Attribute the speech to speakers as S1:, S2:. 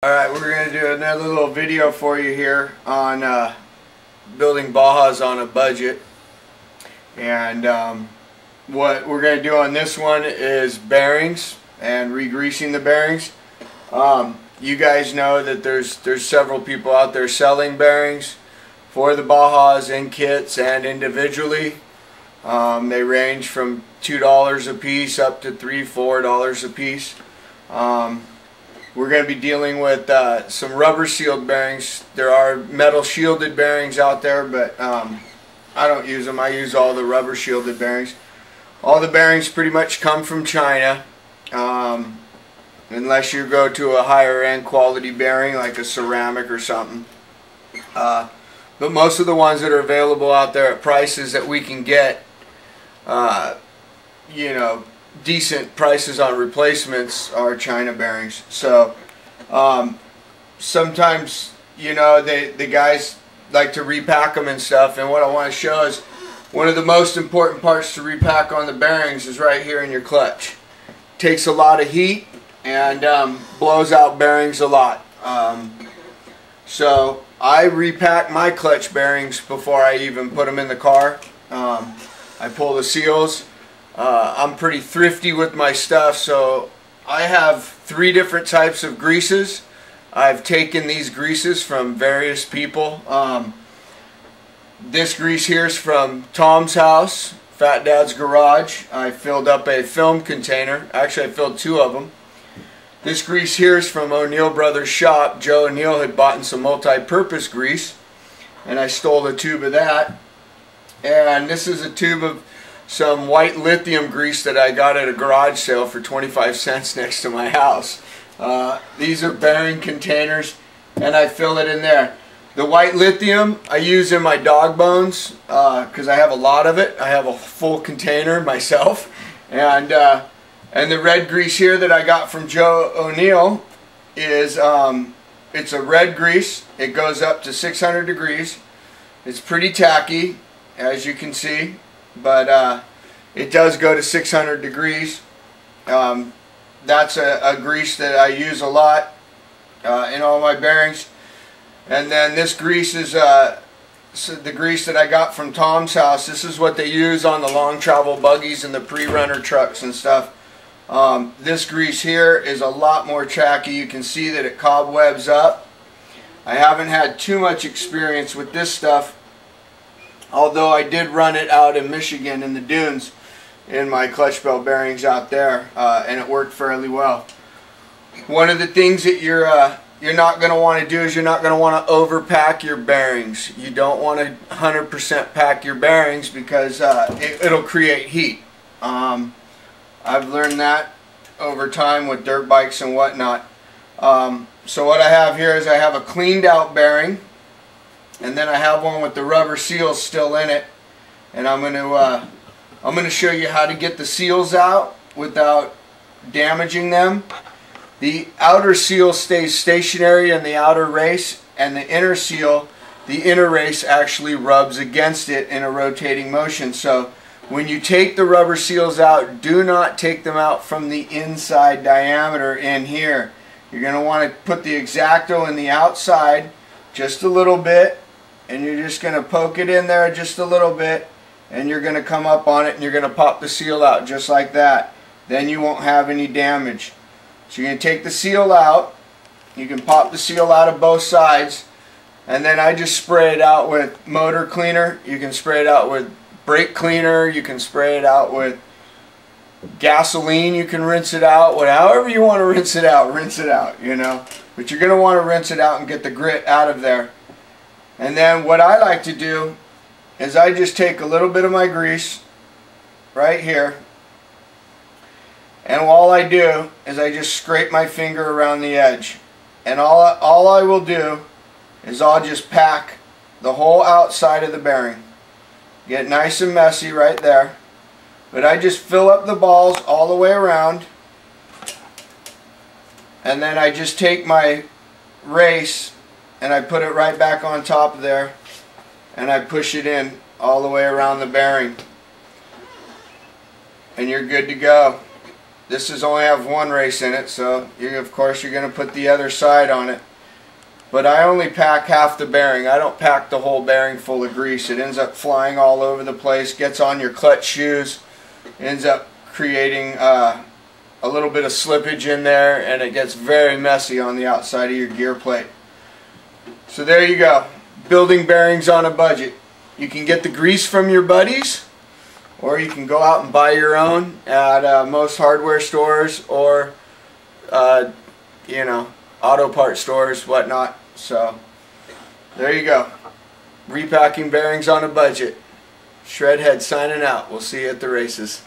S1: Alright, we're going to do another little video for you here on building Bajas on a budget. And what we're going to do on this one is bearings and re-greasing the bearings. You guys know that there's several people out there selling bearings for the Bajas in kits and individually. They range from $2 a piece up to $3, $4 a piece. We're going to be dealing with some rubber sealed bearings. There are metal shielded bearings out there, but I don't use them. I use all the rubber shielded bearings. All the bearings pretty much come from China, unless you go to a higher end quality bearing like a ceramic or something. But most of the ones that are available out there at prices that we can get, you know, decent prices on replacements are China bearings. So sometimes, you know, the guys like to repack them and stuff, and what I want to show is one of the most important parts to repack on the bearings is right here in your clutch. Takes a lot of heat and blows out bearings a lot. So I repack my clutch bearings before I even put them in the car. I pull the seals. I'm pretty thrifty with my stuff, so I have 3 different types of greases. I've taken these greases from various people. This grease here is from Tom's house, Fat Dad's garage. I filled up a film container. Actually, I filled 2 of them. This grease here is from O'Neill Brothers shop. Joe O'Neill had bought some multi-purpose grease, and I stole a tube of that. And this is a tube of some white lithium grease that I got at a garage sale for 25 cents next to my house. These are bearing containers, and I fill it in there. The white lithium I use in my dog bones because I have a lot of it. I have a full container myself. And the red grease here that I got from Joe O'Neill is it's a red grease. It goes up to 600 degrees. It's pretty tacky, as you can see, but it does go to 600 degrees. That's a grease that I use a lot in all my bearings. And then this grease is the grease that I got from Tom's house. This is what they use on the long travel buggies and the pre-runner trucks and stuff. This grease here is a lot more tacky. You can see that it cobwebs up. I haven't had too much experience with this stuff, although I did run it out in Michigan in the dunes in my clutch belt bearings out there, and it worked fairly well. One of the things that you're not going to want to do is you're not going to want to overpack your bearings. You don't want to 100% pack your bearings because it'll create heat. I've learned that over time with dirt bikes and whatnot. So what I have here is I have a cleaned out bearing, and then I have one with the rubber seals still in it, and I'm going to show you how to get the seals out without damaging them. The outer seal stays stationary in the outer race, and the inner seal, the inner race actually rubs against it in a rotating motion. So when you take the rubber seals out, do not take them out from the inside diameter in here. You're going to want to put the X-Acto in the outside just a little bit, and you're just going to poke it in there just a little bit, and you're going to come up on it and you're going to pop the seal out just like that. Then you won't have any damage. So you're going to take the seal out. You can pop the seal out of both sides, and then I just spray it out with motor cleaner. You can spray it out with brake cleaner. You can spray it out with gasoline. You can rinse it out. However you want to rinse it out, you know. But you're going to want to rinse it out and get the grit out of there. And then what I like to do is I just take a little bit of my grease right here, and all I do is I just scrape my finger around the edge, and all I will do is I'll just pack the whole outside of the bearing. Get nice and messy right there, but I just fill up the balls all the way around, and then I just take my race and I put it right back on top of there, and I push it in all the way around the bearing, and you're good to go. This is only have one race in it, so of course you're going to put the other side on it. But I only pack half the bearing. I don't pack the whole bearing full of grease. It ends up flying all over the place, gets on your clutch shoes, ends up creating a little bit of slippage in there, and it gets very messy on the outside of your gear plate. So there you go. Building bearings on a budget. You can get the grease from your buddies, or you can go out and buy your own at most hardware stores, or you know, auto part stores, whatnot. So there you go. Repacking bearings on a budget. Shreadhead signing out. We'll see you at the races.